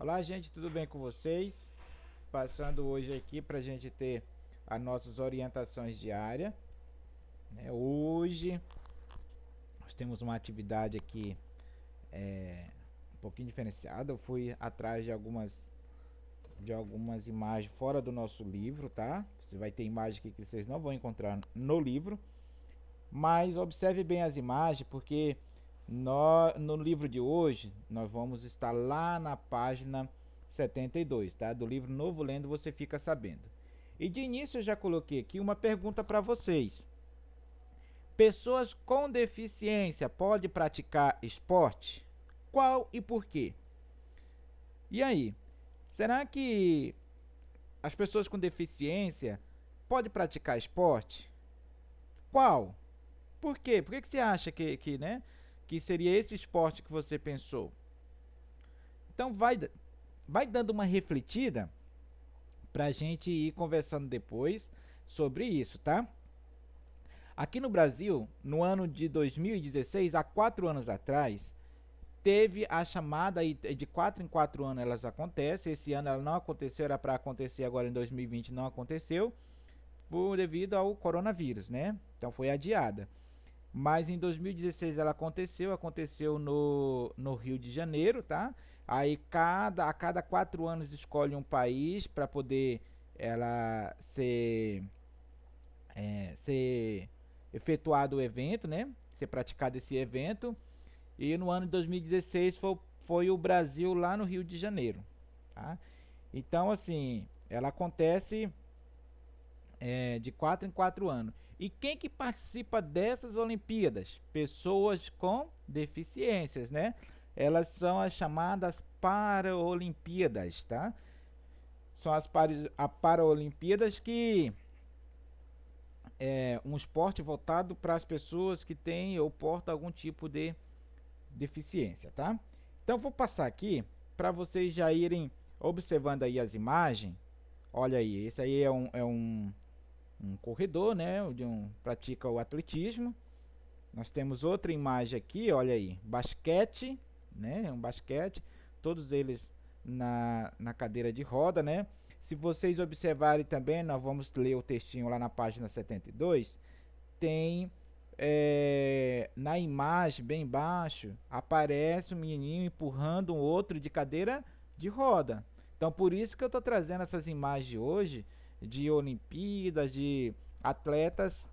Olá, gente, tudo bem com vocês? Passando hoje aqui para a gente ter as nossas orientações diárias, né? Hoje nós temos uma atividade aqui um pouquinho diferenciada. Eu fui atrás de algumas imagens fora do nosso livro, tá? Você vai ter imagem aqui que vocês não vão encontrar no livro, mas observe bem as imagens, porque no livro de hoje nós vamos estar lá na página 72, tá? Do livro Novo Lendo Você Fica Sabendo. E de início eu já coloquei aqui uma pergunta para vocês. Pessoas com deficiência podem praticar esporte? Qual e por quê? E aí, será que as pessoas com deficiência podem praticar esporte? Qual? Por quê? Por que você acha que seria esse esporte que você pensou? Então vai dando uma refletida para a gente ir conversando depois sobre isso, tá? Aqui no Brasil, no ano de 2016, há 4 anos atrás, teve a chamada, e de 4 em 4 anos elas acontecem. Esse ano ela não aconteceu, era para acontecer agora em 2020, não aconteceu, devido ao coronavírus, né? Então foi adiada. Mas em 2016 ela aconteceu no Rio de Janeiro, tá? Aí a cada 4 anos escolhe um país para poder ela ser efetuado o evento, né? Ser praticado esse evento. E no ano de 2016 foi o Brasil lá no Rio de Janeiro, tá? Então, assim, ela acontece de 4 em 4 anos. E quem que participa dessas Olimpíadas? Pessoas com deficiências, né? Elas são as chamadas Paraolimpíadas, tá? São as Paraolimpíadas que é um esporte voltado para as pessoas que têm ou portam algum tipo de deficiência, tá? Então vou passar aqui para vocês já irem observando aí as imagens. Olha aí, esse aí é um corredor, né? Pratica o atletismo. Nós temos outra imagem aqui, olha aí, basquete, né? Um basquete, todos eles na cadeira de roda, né? Se vocês observarem também, nós vamos ler o textinho lá na página 72, tem na imagem bem embaixo, aparece um menininho empurrando um outro de cadeira de roda. Então por isso que eu estou trazendo essas imagens de hoje, de Olimpíadas, de atletas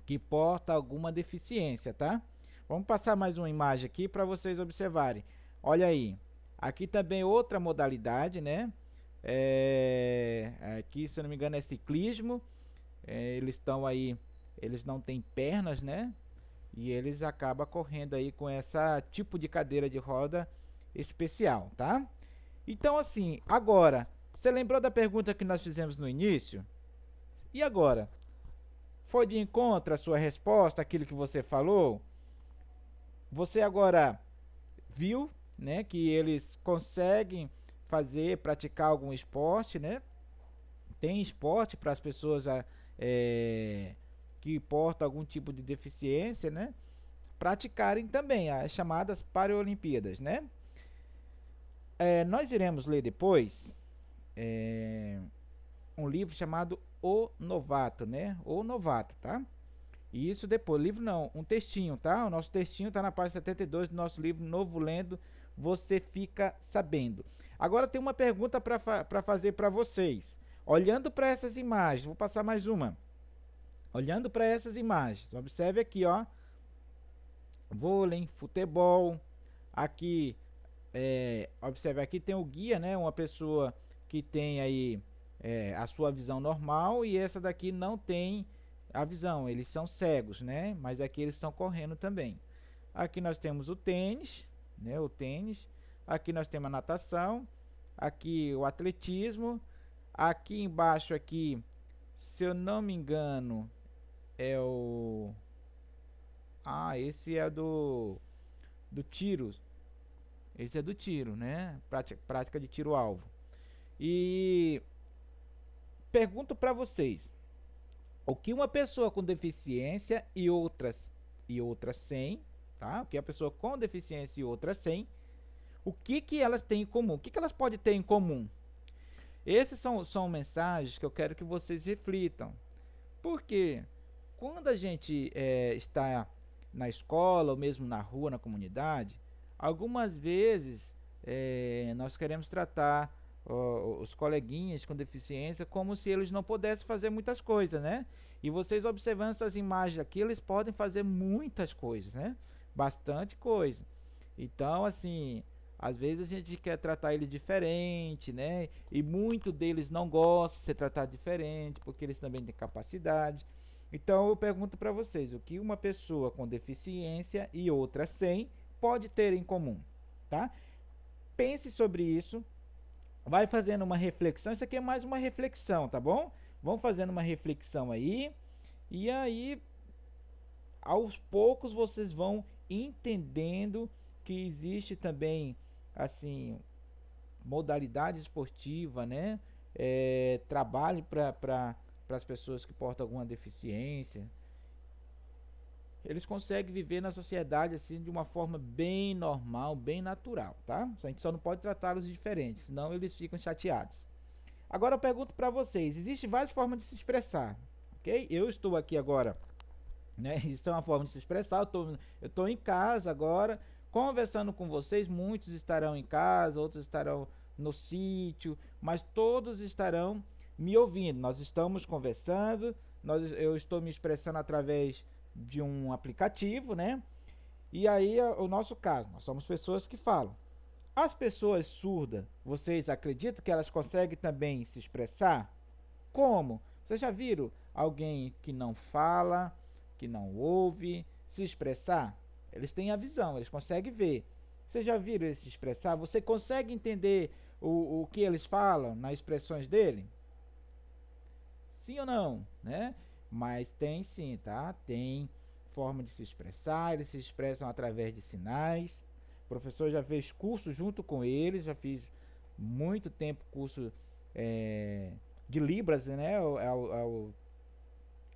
que portam alguma deficiência, tá? Vamos passar mais uma imagem aqui para vocês observarem. Olha aí, aqui também outra modalidade, né? Aqui, se eu não me engano, é ciclismo. Eles estão aí, eles não têm pernas, né? E eles acabam correndo aí com essa tipo de cadeira de roda especial, tá? Então, assim, agora, você lembrou da pergunta que nós fizemos no início? E agora? Foi de encontro à sua resposta, aquilo que você falou? Você agora viu, né, que eles conseguem praticar algum esporte, né? Tem esporte para as pessoas que portam algum tipo de deficiência, né? Praticarem também as chamadas Paralimpíadas, né? Nós iremos ler depois um livro chamado O Novato, né? O Novato, tá? E isso depois, livro não, um textinho, tá? O nosso textinho tá na página 72 do nosso livro Novo Lendo, Você Fica Sabendo. Agora tem uma pergunta para fazer para vocês. Olhando para essas imagens, vou passar mais uma. Olhando para essas imagens, observe aqui, ó. Vôlei, futebol. Aqui, observe aqui tem o guia, né? Uma pessoa que tem aí a sua visão normal e essa daqui não tem a visão, eles são cegos, né? Mas aqui eles estão correndo também. Aqui nós temos o tênis, né? O tênis. Aqui nós temos a natação. Aqui o atletismo. Aqui embaixo aqui, se eu não me engano, é o esse é do tiro. Esse é do tiro, né? Prática de tiro-alvo. E pergunto para vocês, o que uma pessoa com deficiência e outras sem, tá? O que a pessoa com deficiência e outra sem, O que elas têm em comum? O que elas podem ter em comum? Essas são mensagens que eu quero que vocês reflitam. Porque quando a gente está na escola ou mesmo na rua, na comunidade, algumas vezes nós queremos tratar os coleguinhas com deficiência como se eles não pudessem fazer muitas coisas, né? E vocês observando essas imagens aqui, eles podem fazer muitas coisas, né? Bastante coisa. Então, assim, às vezes a gente quer tratar eles diferente, né? E muito deles não gostam de ser tratado diferente, porque eles também têm capacidade. Então, eu pergunto para vocês, o que uma pessoa com deficiência e outra sem pode ter em comum, tá? Pense sobre isso, vai fazendo uma reflexão. Isso aqui é mais uma reflexão, tá bom? Vão fazendo uma reflexão aí, e aí aos poucos vocês vão entendendo que existe também assim modalidade esportiva, né? Trabalho para as pessoas que portam alguma deficiência. Eles conseguem viver na sociedade assim de uma forma bem normal, bem natural, tá? A gente só não pode tratá-los diferentes, senão eles ficam chateados. Agora eu pergunto para vocês, existem várias formas de se expressar, ok? Eu estou aqui agora, né? Isso é uma forma de se expressar. Eu tô em casa agora, conversando com vocês. Muitos estarão em casa, outros estarão no sítio, mas todos estarão me ouvindo. Nós estamos conversando, eu estou me expressando através de um aplicativo, né? E aí é o nosso caso, nós somos pessoas que falam. As pessoas surdas, vocês acreditam que elas conseguem também se expressar? Como? Vocês já viram alguém que não fala, que não ouve, se expressar? Eles têm a visão, eles conseguem ver. Vocês já viram eles se expressar? Você consegue entender o que eles falam nas expressões dele? Sim ou não, né? Mas tem sim, tá? Tem forma de se expressar, eles se expressam através de sinais. O professor já fez curso junto com eles, já fiz muito tempo curso de Libras, né?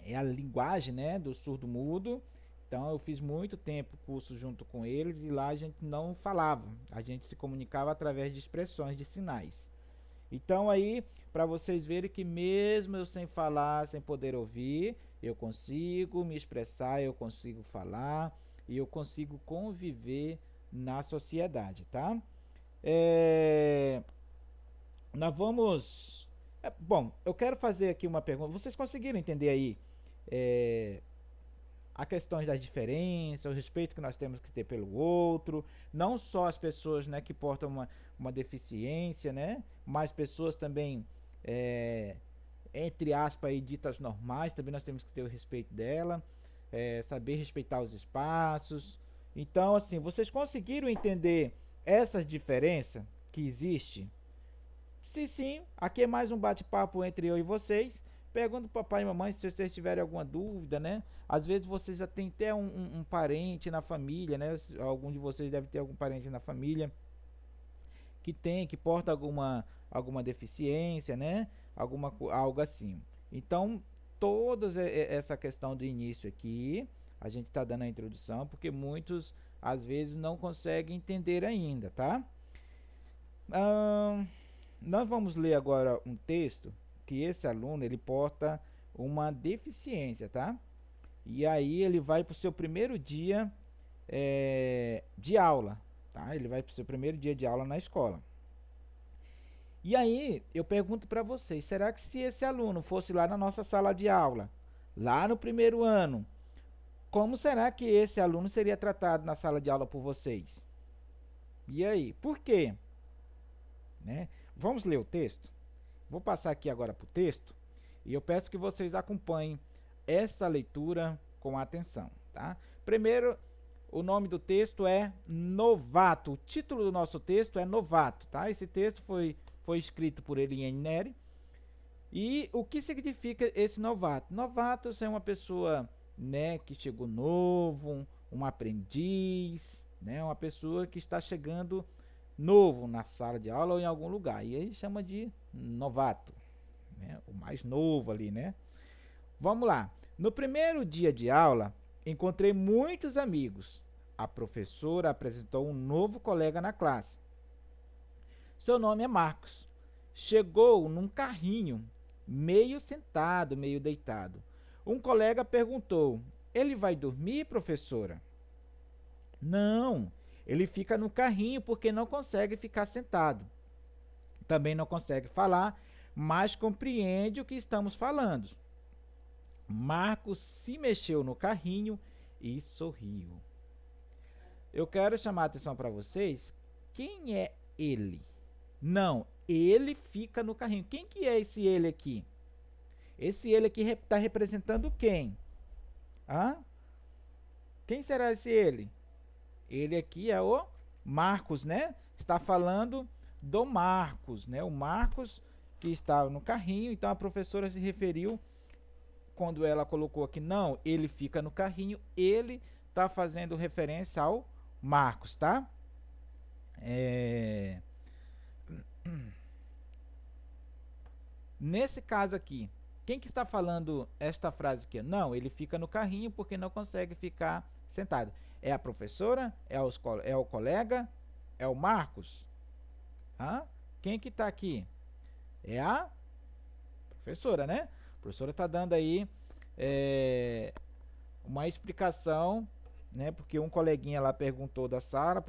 É a linguagem, né, do surdo-mudo. Então eu fiz muito tempo curso junto com eles e lá a gente não falava, a gente se comunicava através de expressões, de sinais. Então aí, para vocês verem que mesmo eu sem falar, sem poder ouvir, eu consigo me expressar, eu consigo falar e eu consigo conviver na sociedade, tá? Nós vamos... bom, eu quero fazer aqui uma pergunta. Vocês conseguiram entender aí a questão das diferenças, o respeito que nós temos que ter pelo outro, não só as pessoas, né, que portam uma deficiência, né, mas pessoas também, entre aspas, aí, ditas normais, também nós temos que ter o respeito dela, saber respeitar os espaços. Então, assim, vocês conseguiram entender essas diferenças que existem? Se sim, aqui é mais um bate-papo entre eu e vocês. Pergunto pro papai e mamãe se vocês tiverem alguma dúvida, né? Às vezes vocês já têm até um parente na família, né? Algum de vocês deve ter algum parente na família que porta alguma deficiência, né? Algo assim. Então, toda essa questão do início aqui, a gente está dando a introdução, porque muitos às vezes não conseguem entender ainda, tá? Nós vamos ler agora um texto que esse aluno ele porta uma deficiência, tá? E aí ele vai para o seu primeiro dia de aula, tá? Ele vai para o seu primeiro dia de aula na escola. E aí eu pergunto para vocês, será que se esse aluno fosse lá na nossa sala de aula, lá no primeiro ano, como será que esse aluno seria tratado na sala de aula por vocês? E aí, por quê? Né? Vamos ler o texto? Vou passar aqui agora para o texto e eu peço que vocês acompanhem esta leitura com atenção, tá? Primeiro, o nome do texto é Novato. O título do nosso texto é Novato, tá? Esse texto foi escrito por Eliane Neri. E o que significa esse novato? Novato é uma pessoa, né, que chegou novo, um aprendiz, né, uma pessoa que está chegando novo na sala de aula ou em algum lugar. E aí chama de novato, né, o mais novo ali, né? Vamos lá. No primeiro dia de aula, encontrei muitos amigos. A professora apresentou um novo colega na classe. Seu nome é Marcos. Chegou num carrinho, meio sentado, meio deitado. Um colega perguntou: ele vai dormir, professora? Não, ele fica no carrinho porque não consegue ficar sentado. Também não consegue falar, mas compreende o que estamos falando. Marcos se mexeu no carrinho e sorriu. Eu quero chamar a atenção para vocês. Quem é ele? Não, ele fica no carrinho. Quem que é esse ele aqui? Esse ele aqui está representando quem? Hã? Quem será esse ele? Ele aqui é o Marcos, né? Está falando do Marcos, né? O Marcos que está no carrinho. Então a professora se referiu quando ela colocou aqui, não, ele fica no carrinho. Ele está fazendo referência ao Marcos, tá? Nesse caso aqui, quem que está falando esta frase aqui? Não, ele fica no carrinho porque não consegue ficar sentado. É a professora? É o colega? É o Marcos? Hã? Quem que está aqui? É a professora, né? A professora está dando aí uma explicação, né? Porque um coleguinha lá perguntou da Sara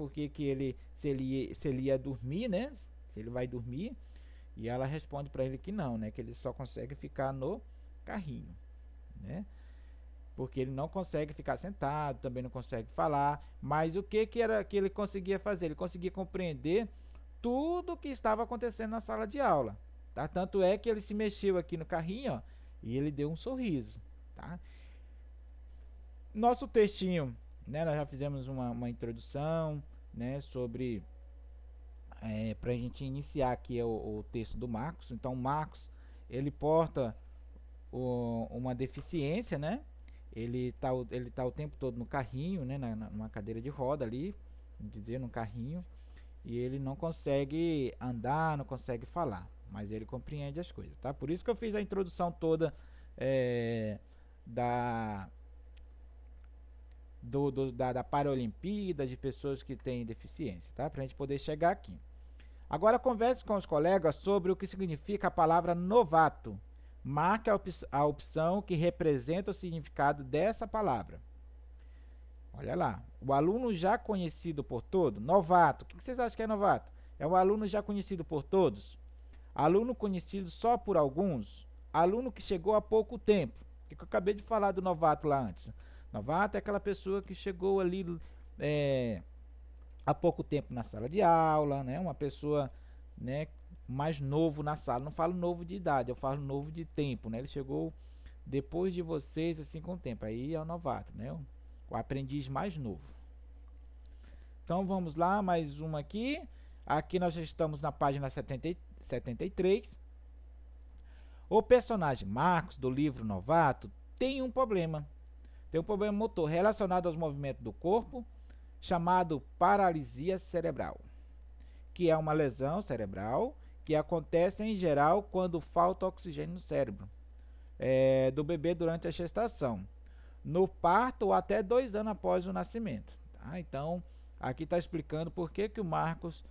se ele ia dormir, né? Se ele vai dormir. E ela responde para ele que não, né? Que ele só consegue ficar no carrinho, né? Porque ele não consegue ficar sentado, também não consegue falar. Mas o que era que ele conseguia fazer? Ele conseguia compreender tudo o que estava acontecendo na sala de aula, tá? Tanto é que ele se mexeu aqui no carrinho, ó, e ele deu um sorriso, tá? Nosso textinho, né? Nós já fizemos uma introdução, né? Sobre para a gente iniciar aqui o texto do Marcos. Então, Marcos, ele porta uma deficiência, né? Ele tá o tempo todo no carrinho, né? Numa cadeira de roda ali, vamos dizer, num carrinho, e ele não consegue andar, não consegue falar, mas ele compreende as coisas, tá? Por isso que eu fiz a introdução toda da Paralimpíada de pessoas que têm deficiência, tá? Para a gente poder chegar aqui. Agora converse com os colegas sobre o que significa a palavra novato. Marque a opção que representa o significado dessa palavra. Olha lá. O aluno já conhecido por todos. Novato. O que vocês acham que é novato? É um aluno já conhecido por todos? Aluno conhecido só por alguns? Aluno que chegou há pouco tempo. O que eu acabei de falar do novato lá antes? Novato é aquela pessoa que chegou ali há pouco tempo na sala de aula, né? Uma pessoa, né, mais novo na sala. Não falo novo de idade, eu falo novo de tempo, né? Ele chegou depois de vocês, assim, com o tempo. Aí é o novato, né? O aprendiz mais novo. Então vamos lá, mais uma aqui. Aqui nós já estamos na página 73. O personagem Marcos, do livro Novato, tem um problema. Tem um problema motor relacionado aos movimentos do corpo, chamado paralisia cerebral, que é uma lesão cerebral que acontece em geral quando falta oxigênio no cérebro do bebê durante a gestação, no parto ou até 2 anos após o nascimento. Tá? Então, aqui está explicando por que o Marcos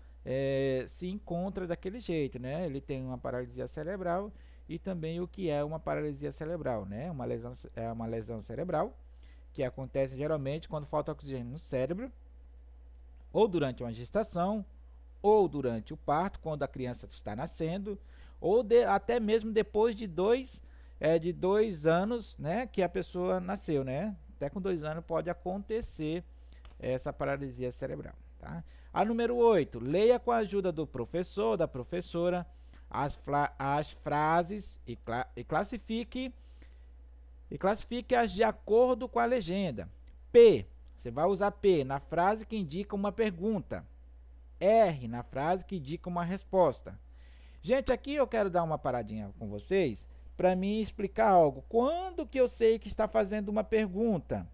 se encontra daquele jeito, né? Ele tem uma paralisia cerebral e também o que é uma paralisia cerebral, né? É uma lesão cerebral que acontece geralmente quando falta oxigênio no cérebro, ou durante uma gestação, ou durante o parto, quando a criança está nascendo, ou até mesmo depois de 2 anos, né, que a pessoa nasceu, né? Até com 2 anos pode acontecer essa paralisia cerebral. Tá? A número 8, leia com a ajuda do professor, da professora, as frases e classifique-as de acordo com a legenda. P, você vai usar P na frase que indica uma pergunta. R na frase que indica uma resposta. Gente, aqui eu quero dar uma paradinha com vocês para me explicar algo. Quando que eu sei que está fazendo uma pergunta?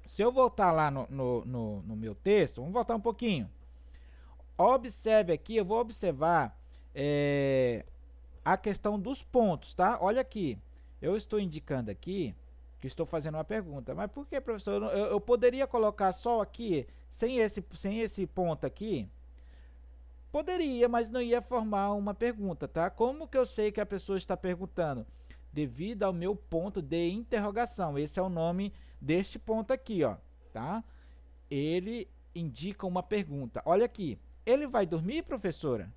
Se eu voltar lá no meu texto, vamos voltar um pouquinho. Observe aqui, eu vou observar a questão dos pontos, tá? Olha aqui. Eu estou indicando aqui que estou fazendo uma pergunta. Mas por que, professor? Eu poderia colocar só aqui, sem esse ponto aqui? Poderia, mas não ia formar uma pergunta, tá? Como que eu sei que a pessoa está perguntando? Devido ao meu ponto de interrogação. Esse é o nome deste ponto aqui, ó, tá? Ele indica uma pergunta. Olha aqui. Ele vai dormir, professora?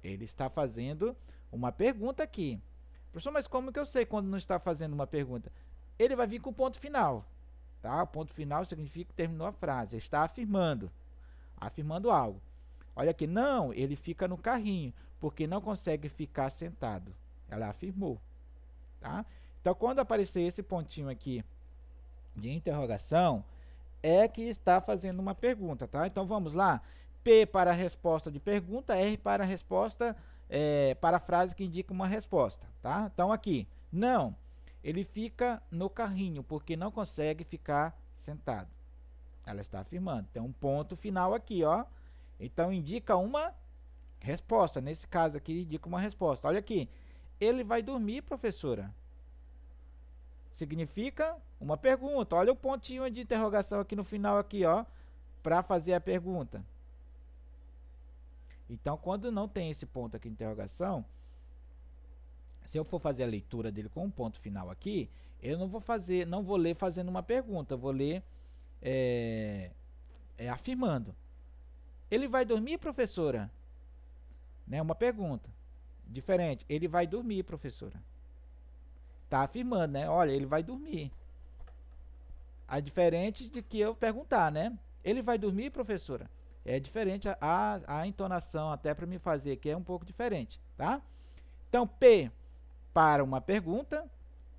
Ele está fazendo uma pergunta aqui. Professor, mas como que eu sei quando não está fazendo uma pergunta? Ele vai vir com o ponto final, tá? O ponto final significa que terminou a frase. Ele está afirmando algo. Olha aqui, não, ele fica no carrinho, porque não consegue ficar sentado. Ela afirmou, tá? Então, quando aparecer esse pontinho aqui de interrogação, é que está fazendo uma pergunta, tá? Então, vamos lá. P para a resposta de pergunta, R para a resposta, para a frase que indica uma resposta, tá? Então, aqui, não, ele fica no carrinho, porque não consegue ficar sentado. Ela está afirmando. Tem um ponto final aqui, ó. Então, indica uma resposta. Nesse caso aqui, indica uma resposta. Olha aqui. Ele vai dormir, professora? Significa uma pergunta. Olha o pontinho de interrogação aqui no final, aqui, ó, para fazer a pergunta. Então, quando não tem esse ponto aqui de interrogação, se eu for fazer a leitura dele com um ponto final aqui, eu não vou ler fazendo uma pergunta, eu vou ler afirmando. Ele vai dormir, professora? Né? Uma pergunta. Diferente. Ele vai dormir, professora. Tá afirmando, né? Olha, ele vai dormir. A diferente de que eu perguntar, né? Ele vai dormir, professora? É diferente a entonação, até para me fazer, que é um pouco diferente, tá? Então, P para uma pergunta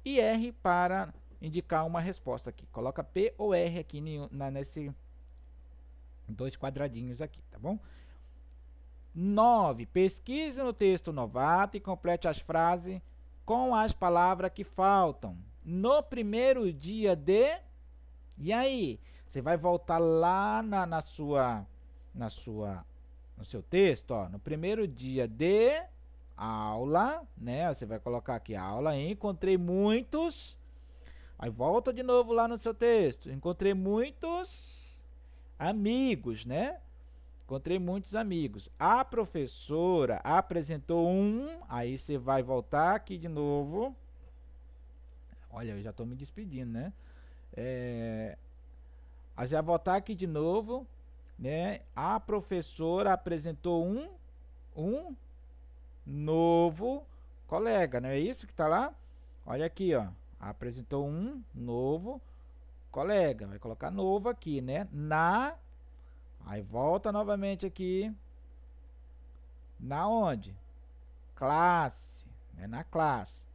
e R para indicar uma resposta aqui. Coloca P ou R aqui nesse dois quadradinhos aqui, tá bom? 9. Pesquise no texto novato e complete as frases com as palavras que faltam. No primeiro dia de... E aí? Você vai voltar lá no seu texto, ó, no primeiro dia de aula, né? Você vai colocar aqui aula, encontrei muitos. Aí volta de novo lá no seu texto. Encontrei muitos amigos, né? Encontrei muitos amigos. A professora apresentou um. Aí você vai voltar aqui de novo. Olha, eu já estou me despedindo, né? Aí você vai voltar aqui de novo, né? A professora apresentou um novo colega, não é isso que está lá? Olha aqui, ó. Apresentou um novo colega. Vai colocar novo aqui, né? Aí volta novamente aqui. Na onde? Classe, né? Na classe.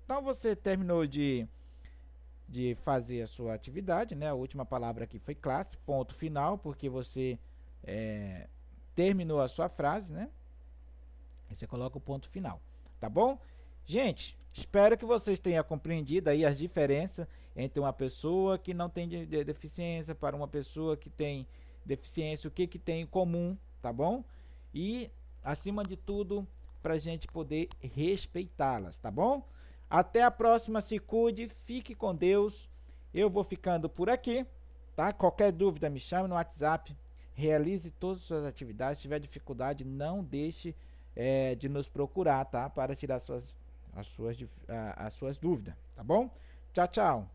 Então você terminou de fazer a sua atividade, né? A última palavra aqui foi classe, ponto final, porque você terminou a sua frase, né? Aí você coloca o ponto final, tá bom? Gente, espero que vocês tenham compreendido aí as diferenças entre uma pessoa que não tem deficiência para uma pessoa que tem deficiência, o que tem em comum, tá bom? E, acima de tudo, para a gente poder respeitá-las, tá bom? Até a próxima, se cuide, fique com Deus. Eu vou ficando por aqui, tá? Qualquer dúvida, me chame no WhatsApp. Realize todas as suas atividades. Se tiver dificuldade, não deixe de nos procurar, tá? Para tirar as suas dúvidas, tá bom? Tchau, tchau.